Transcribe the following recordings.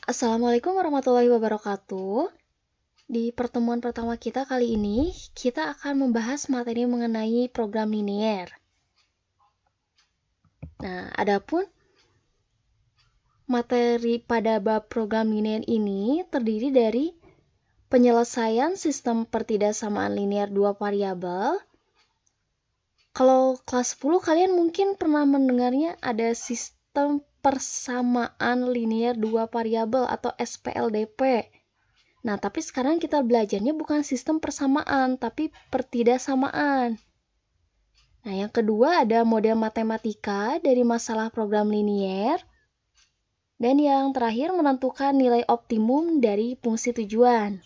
Assalamualaikum warahmatullahi wabarakatuh. Di pertemuan pertama kita kali ini, kita akan membahas materi mengenai program linier. Nah, adapun materi pada bab program linier ini terdiri dari penyelesaian sistem pertidaksamaan linier dua variabel. Kalau kelas 10 kalian mungkin pernah mendengarnya ada sistem persamaan linier dua variabel atau SPLDP. Nah, tapi sekarang kita belajarnya bukan sistem persamaan, tapi pertidaksamaan. Nah, yang kedua ada model matematika dari masalah program linier. Dan yang terakhir menentukan nilai optimum dari fungsi tujuan.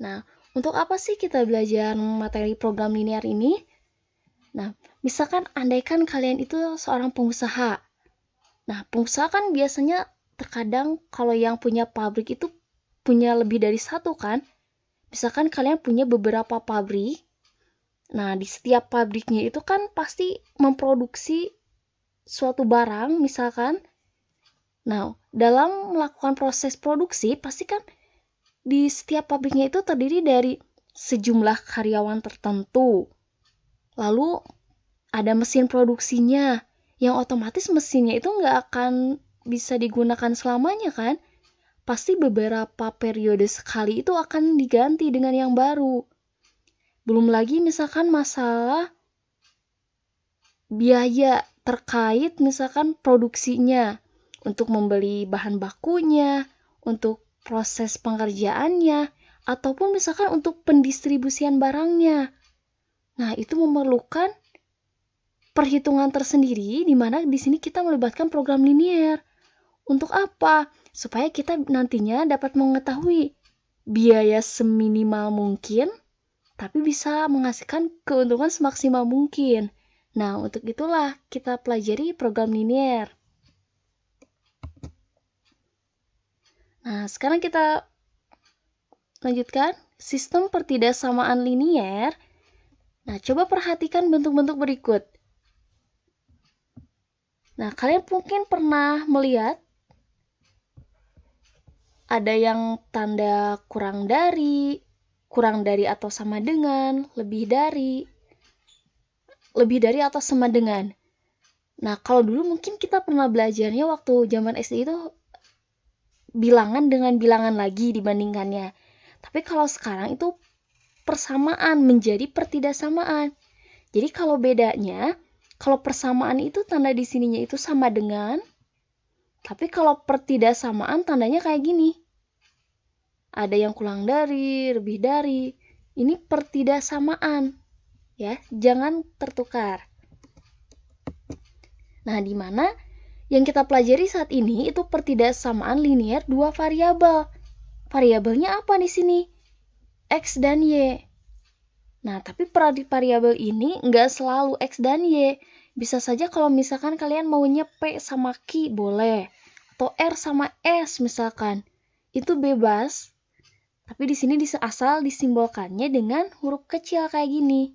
Nah, untuk apa sih kita belajar materi program linier ini? Nah, misalkan andaikan kalian itu seorang pengusaha. Nah, pengusaha kan biasanya terkadang kalau yang punya pabrik itu punya lebih dari satu kan? Misalkan kalian punya beberapa pabrik. Nah, di setiap pabriknya itu kan pasti memproduksi suatu barang misalkan. Nah, dalam melakukan proses produksi pasti kan di setiap pabriknya itu terdiri dari sejumlah karyawan tertentu. Lalu ada mesin produksinya yang otomatis mesinnya itu nggak akan bisa digunakan selamanya kan? Pasti beberapa periode sekali itu akan diganti dengan yang baru. Belum lagi misalkan masalah biaya terkait misalkan produksinya, untuk membeli bahan bakunya, untuk proses pengerjaannya, ataupun misalkan untuk pendistribusian barangnya. Nah, itu memerlukan perhitungan tersendiri di mana di sini kita melibatkan program linier. Untuk apa? Supaya kita nantinya dapat mengetahui biaya seminimal mungkin tapi bisa menghasilkan keuntungan semaksimal mungkin. Nah, untuk itulah kita pelajari program linier. Nah, sekarang kita lanjutkan sistem pertidaksamaan linier. Nah, coba perhatikan bentuk-bentuk berikut. Nah, kalian mungkin pernah melihat ada yang tanda kurang dari atau sama dengan, lebih dari atau sama dengan. Nah, kalau dulu mungkin kita pernah belajarnya waktu zaman SD itu bilangan dengan bilangan lagi dibandingkannya. Tapi kalau sekarang itu persamaan menjadi pertidaksamaan. Jadi kalau bedanya, kalau persamaan itu tanda di sininya itu sama dengan, tapi kalau pertidaksamaan tandanya kayak gini. Ada yang kurang dari, lebih dari. Ini pertidaksamaan. Ya, jangan tertukar. Nah, di mana yang kita pelajari saat ini itu pertidaksamaan linier dua variabel. Variabelnya apa di sini? X dan Y. Nah, tapi variabel ini nggak selalu X dan Y. Bisa saja kalau misalkan kalian maunya P sama Q boleh. Atau R sama S misalkan. Itu bebas. Tapi di sini asal disimbolkannya dengan huruf kecil kayak gini.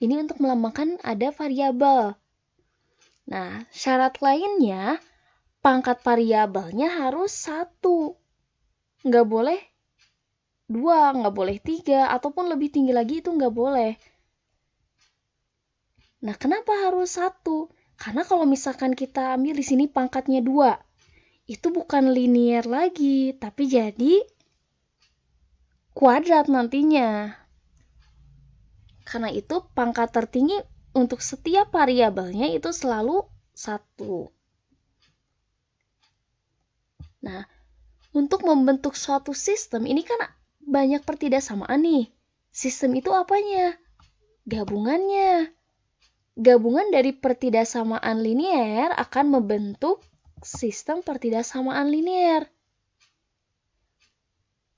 Ini untuk melambangkan ada variabel. Nah, syarat lainnya, pangkat variabelnya harus 1. Nggak boleh 2, nggak boleh 3, ataupun lebih tinggi lagi itu nggak boleh. Nah, kenapa harus 1? Karena kalau misalkan kita ambil di sini pangkatnya 2, itu bukan linier lagi, tapi jadi kuadrat nantinya. Karena itu pangkat tertinggi untuk setiap variabelnya itu selalu 1. Nah, untuk membentuk suatu sistem ini kan banyak pertidaksamaan nih. Sistem itu apanya? Gabungannya. Gabungan dari pertidaksamaan linier akan membentuk sistem pertidaksamaan linier.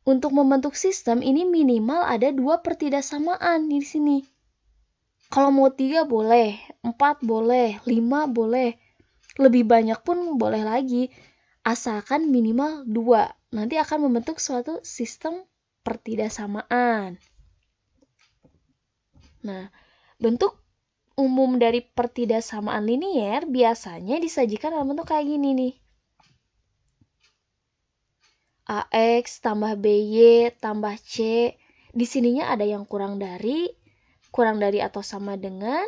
Untuk membentuk sistem ini minimal ada 2 pertidaksamaan di sini. Kalau mau 3 boleh, 4 boleh, 5 boleh. Lebih banyak pun boleh lagi. Asalkan minimal 2. Nanti akan membentuk suatu sistem pertidaksamaan. Nah, bentuk umum dari pertidaksamaan linier biasanya disajikan dalam bentuk kayak gini nih. AX tambah BY tambah C. Di sininya ada yang kurang dari atau sama dengan,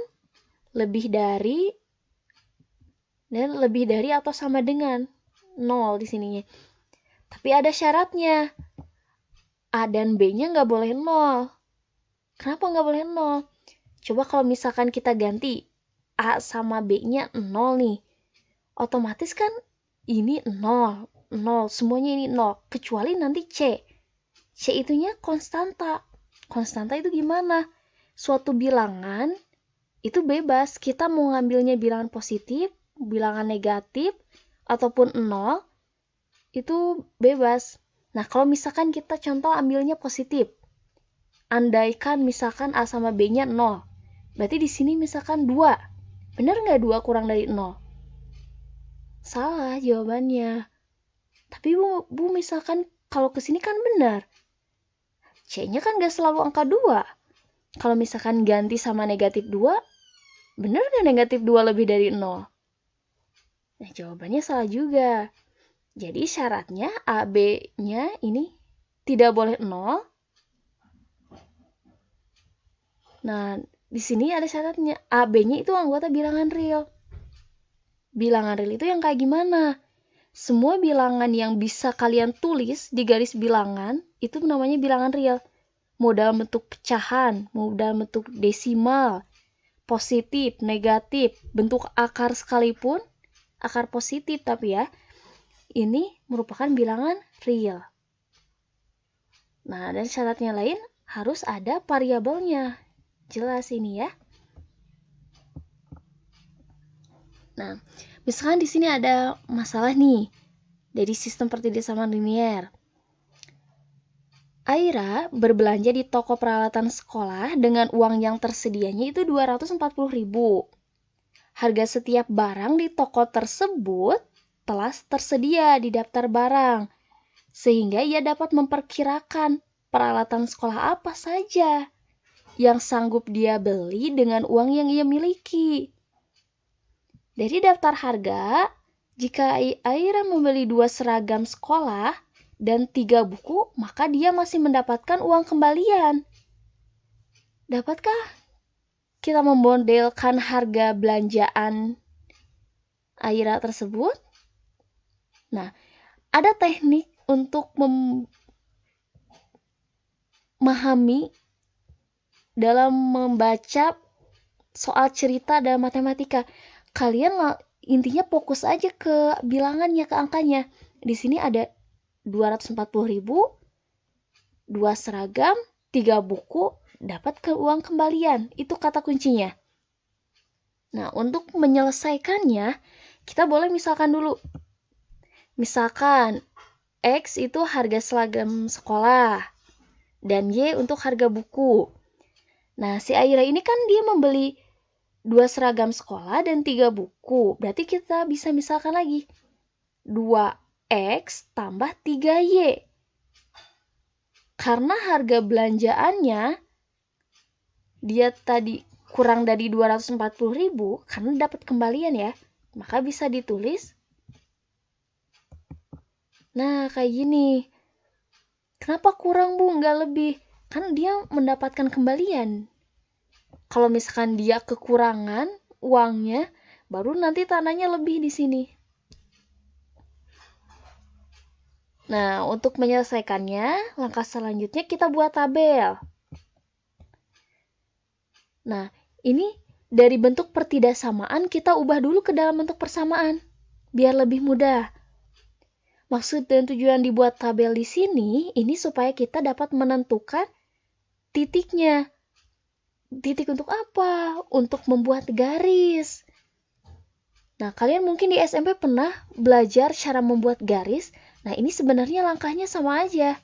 lebih dari, dan lebih dari atau sama dengan 0 di sininya. Tapi ada syaratnya. A dan B-nya nggak boleh 0. Kenapa nggak boleh 0? Coba kalau misalkan kita ganti A sama B-nya 0 nih. Otomatis kan ini 0, 0, semuanya ini 0. Kecuali nanti C. C itunya konstanta. Konstanta itu gimana? Suatu bilangan itu bebas. Kita mau ngambilnya bilangan positif, bilangan negatif, ataupun 0, itu bebas. Nah, kalau misalkan kita contoh ambilnya positif. Andaikan misalkan A sama B-nya 0. Berarti di sini misalkan 2. Benar nggak 2 kurang dari 0? Salah jawabannya. Tapi Bu misalkan kalau ke sini kan benar. C-nya kan nggak selalu angka 2. Kalau misalkan ganti sama negatif 2, benar nggak negatif 2 lebih dari 0? Nah, jawabannya salah juga. Jadi syaratnya AB-nya ini tidak boleh 0. Nah, di sini ada syaratnya. AB-nya itu anggota bilangan real. Bilangan real itu yang kayak gimana? Semua bilangan yang bisa kalian tulis di garis bilangan, itu namanya bilangan real. Mau dalam bentuk pecahan, mau dalam bentuk desimal, positif, negatif, bentuk akar sekalipun, akar positif tapi ya, ini merupakan bilangan real. Nah, dan syaratnya lain harus ada variabelnya. Jelas ini ya. Nah, misalkan di sini ada masalah nih dari sistem pertidasamaan linier. Aira berbelanja di toko peralatan sekolah dengan uang yang tersedianya itu 240.000. Harga setiap barang di toko tersebut telah tersedia di daftar barang, sehingga ia dapat memperkirakan peralatan sekolah apa saja yang sanggup dia beli dengan uang yang ia miliki. Dari daftar harga, jika Aira membeli 2 seragam sekolah dan 3 buku, maka dia masih mendapatkan uang kembalian. Dapatkah kita memodelkan harga belanjaan Aira tersebut? Nah, ada teknik untuk memahami dalam membaca soal cerita dalam matematika. Kalian intinya fokus aja ke bilangannya, ke angkanya. Di sini ada 240.000, 2 seragam, 3 buku, dapat ke uang kembalian. Itu kata kuncinya. Nah, untuk menyelesaikannya, kita boleh misalkan dulu. Misalkan X itu harga seragam sekolah dan Y untuk harga buku. Nah, si Aira ini kan dia membeli 2 seragam sekolah dan 3 buku. Berarti kita bisa misalkan lagi 2X tambah 3Y. Karena harga belanjaannya dia tadi kurang dari 240.000 karena dapat kembalian ya. Maka bisa ditulis. Nah, kayak gini. Kenapa kurang, Bu? Nggak lebih. Kan dia mendapatkan kembalian. Kalau misalkan dia kekurangan uangnya, baru nanti tanahnya lebih di sini. Nah, untuk menyelesaikannya, langkah selanjutnya kita buat tabel. Nah, ini dari bentuk pertidaksamaan kita ubah dulu ke dalam bentuk persamaan, biar lebih mudah. Maksud dan tujuan dibuat tabel di sini, ini supaya kita dapat menentukan titiknya. Titik untuk apa? Untuk membuat garis. Nah, kalian mungkin di SMP pernah belajar cara membuat garis. Nah, ini sebenarnya langkahnya sama aja.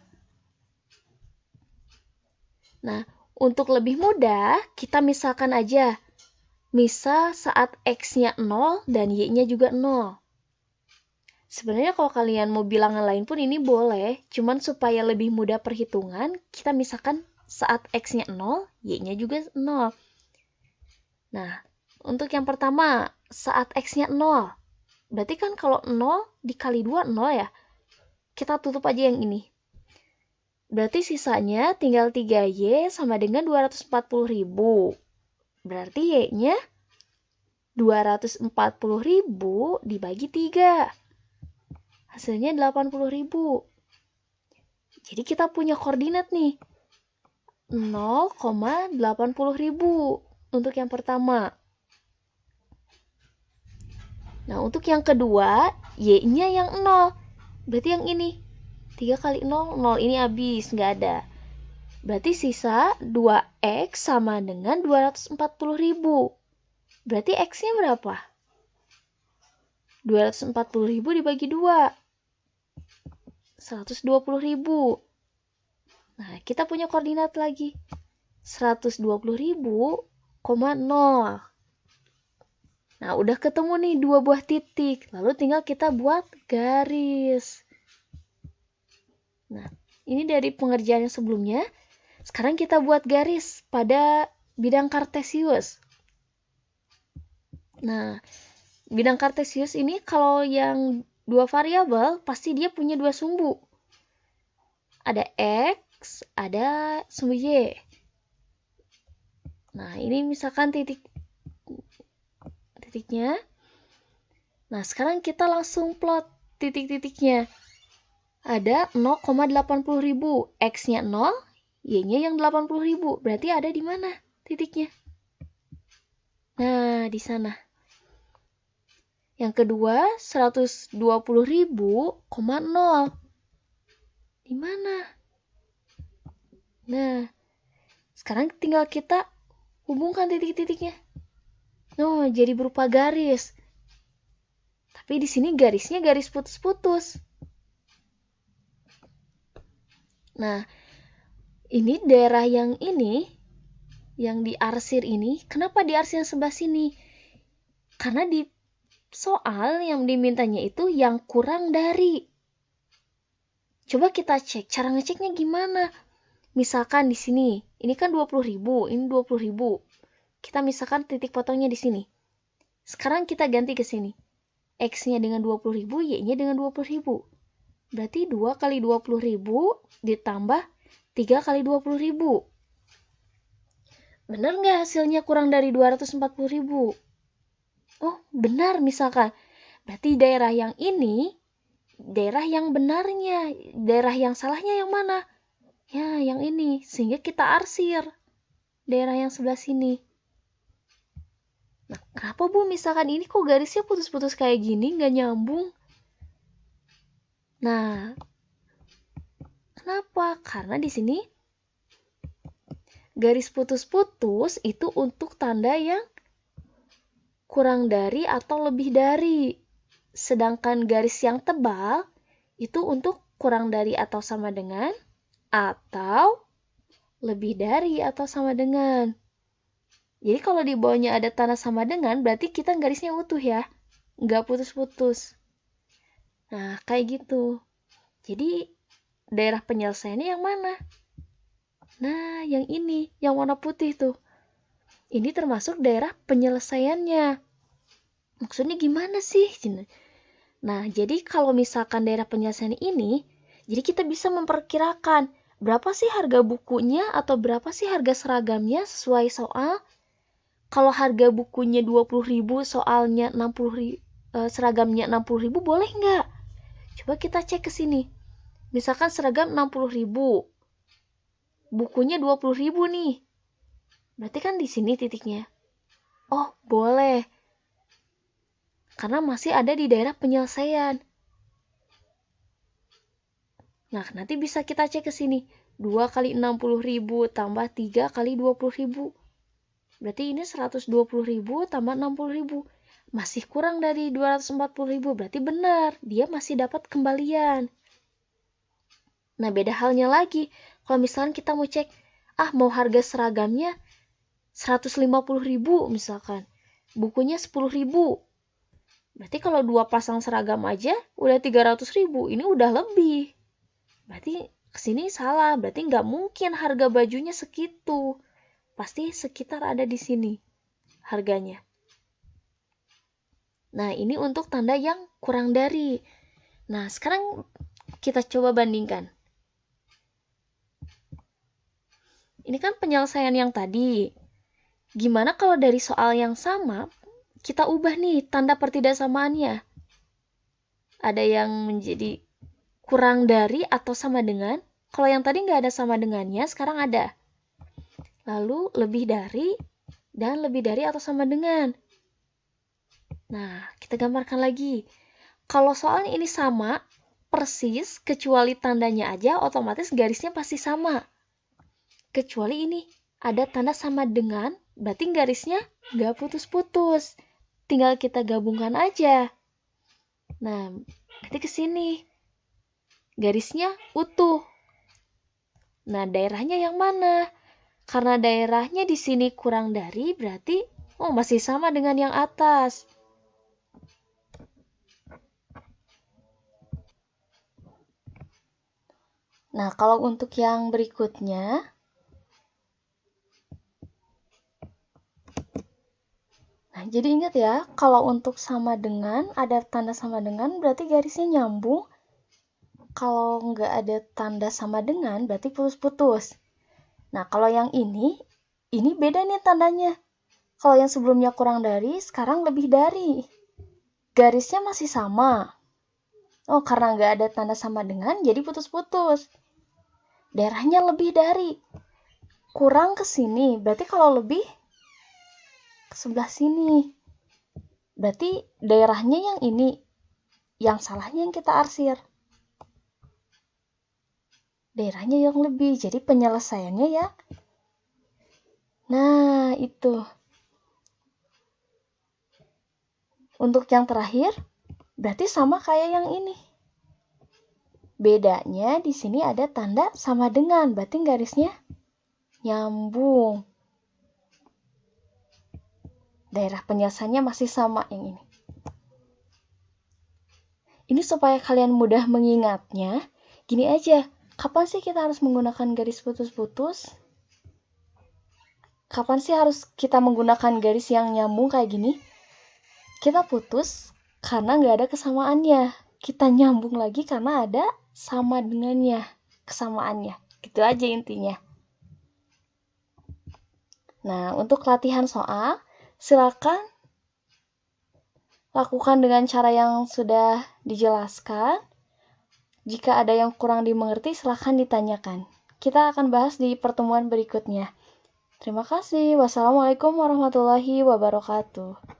Nah, untuk lebih mudah, kita misalkan aja. Misal saat X-nya 0 dan Y-nya juga 0. Sebenarnya kalau kalian mau bilangan lain pun ini boleh. Cuman supaya lebih mudah perhitungan, kita misalkan saat X-nya 0, Y-nya juga 0. Nah, untuk yang pertama, saat X-nya 0. Berarti kan kalau 0 dikali 2, 0 ya. kita tutup aja yang ini. Berarti sisanya tinggal 3Y sama dengan 240.000. Berarti Y-nya 240.000 dibagi 3. Hasilnya 80.000. Jadi kita punya koordinat nih. 0,80.000 untuk yang pertama. Nah, untuk yang kedua, Y-nya yang 0. Berarti yang ini. 3 kali 0, 0 ini habis, nggak ada. Berarti sisa 2X sama dengan 240.000. Berarti X-nya berapa? 240.000 dibagi 2. 120.000. Nah, kita punya koordinat lagi. 120.000,0. Nah, udah ketemu nih 2 buah titik. Lalu tinggal kita buat garis. Nah, ini dari pengerjaan yang sebelumnya. Sekarang kita buat garis pada bidang kartesius. Nah, bidang kartesius ini kalau yang 2 variabel, pasti dia punya 2 sumbu. Ada X, ada sumbu Y. Nah, ini misalkan titiknya. Nah, sekarang kita langsung plot titik-titiknya. Ada 0,80.000. X-nya 0, Y-nya yang 80.000. Berarti ada di mana titiknya? Nah, di sana. Yang kedua, 120.000,0. Di mana? Nah, sekarang tinggal kita hubungkan titik-titiknya. Oh, jadi berupa garis. Tapi di sini garisnya garis putus-putus. Nah, ini daerah yang ini, yang diarsir ini, kenapa diarsir sebelah sini? Karena di soal yang dimintanya itu yang kurang dari. Coba kita cek, cara ngeceknya gimana? Misalkan di sini, ini kan 20.000, ini 20.000. Kita misalkan titik potongnya di sini. Sekarang kita ganti ke sini. X-nya dengan 20.000, Y-nya dengan 20.000. Berarti 2 kali 20.000 ditambah 3 kali 20.000. Benar nggak hasilnya kurang dari 240.000? Oh, benar misalkan. Berarti daerah yang ini, daerah yang benarnya. Daerah yang salahnya yang mana? Ya, yang ini. Sehingga kita arsir daerah yang sebelah sini. Nah, kenapa Bu misalkan ini kok garisnya putus-putus kayak gini, nggak nyambung? Nah, kenapa? Karena di sini garis putus-putus itu untuk tanda yang kurang dari atau lebih dari. Sedangkan garis yang tebal itu untuk kurang dari atau sama dengan atau lebih dari atau sama dengan. Jadi kalau di bawahnya ada tanda sama dengan, berarti kita garisnya utuh ya. Nggak putus-putus. Nah, kayak gitu. Jadi, daerah penyelesaiannya yang mana? Nah, yang ini. Yang warna putih tuh. Ini termasuk daerah penyelesaiannya. Maksudnya gimana sih? Nah, jadi kalau misalkan daerah penyelesaian ini, jadi kita bisa memperkirakan berapa sih harga bukunya atau berapa sih harga seragamnya sesuai soal. Kalau harga bukunya 20.000, soalnya 60.000, seragamnya 60.000, boleh nggak? Coba kita cek ke sini. Misalkan seragam 60.000, bukunya 20.000 nih. Berarti kan di sini titiknya. Oh, boleh. Karena masih ada di daerah penyelesaian. Nah, nanti bisa kita cek ke sini. 2 kali 60.000 tambah 3 kali 20.000. Berarti ini 120.000 tambah 60.000. Masih kurang dari 240.000. Berarti benar, dia masih dapat kembalian. Nah, beda halnya lagi. Kalau misalkan kita mau cek, mau harga seragamnya 150.000 misalkan. Bukunya 10.000. Berarti kalau 2 pasang seragam aja udah 300.000. Ini udah lebih. Berarti kesini salah. Berarti nggak mungkin harga bajunya segitu. Pasti sekitar ada di sini harganya. Nah, ini untuk tanda yang kurang dari. Nah, sekarang kita coba bandingkan. Ini kan penyelesaian yang tadi. Gimana kalau dari soal yang sama, kita ubah nih tanda pertidaksamaannya. Ada yang menjadi kurang dari atau sama dengan. Kalau yang tadi nggak ada sama dengannya, sekarang ada. Lalu lebih dari dan lebih dari atau sama dengan. Nah, kita gambarkan lagi. Kalau soalnya ini sama, persis, kecuali tandanya aja, otomatis garisnya pasti sama. Kecuali ini, ada tanda sama dengan, berarti garisnya nggak putus-putus. Tinggal kita gabungkan aja. Nah, nanti ke sini. Garisnya utuh. Nah, daerahnya yang mana? Karena daerahnya di sini kurang dari, berarti masih sama dengan yang atas. Nah, kalau untuk yang berikutnya, nah, jadi ingat ya, kalau untuk sama dengan, ada tanda sama dengan, berarti garisnya nyambung. Kalau nggak ada tanda sama dengan, berarti putus-putus. Nah, kalau yang ini beda nih tandanya. Kalau yang sebelumnya kurang dari, sekarang lebih dari. Garisnya masih sama. Oh, karena nggak ada tanda sama dengan, jadi putus-putus. Daerahnya lebih dari. Kurang ke sini, berarti kalau lebih ke sebelah sini. Berarti daerahnya yang ini. Yang salahnya yang kita arsir. Daerahnya yang lebih, jadi penyelesaiannya ya. Nah, itu. Untuk yang terakhir, berarti sama kayak yang ini. Bedanya di sini ada tanda sama dengan, berarti garisnya nyambung. Daerah penyelesaiannya masih sama yang ini. Ini supaya kalian mudah mengingatnya, gini aja. Kapan sih kita harus menggunakan garis putus-putus? Kapan sih harus kita menggunakan garis yang nyambung kayak gini? Kita putus karena nggak ada kesamaannya. Kita nyambung lagi karena ada sama dengannya, kesamaannya. Gitu aja intinya. Nah, untuk latihan soal, silakan lakukan dengan cara yang sudah dijelaskan. Jika ada yang kurang dimengerti, silakan ditanyakan. Kita akan bahas di pertemuan berikutnya. Terima kasih. Wassalamualaikum warahmatullahi wabarakatuh.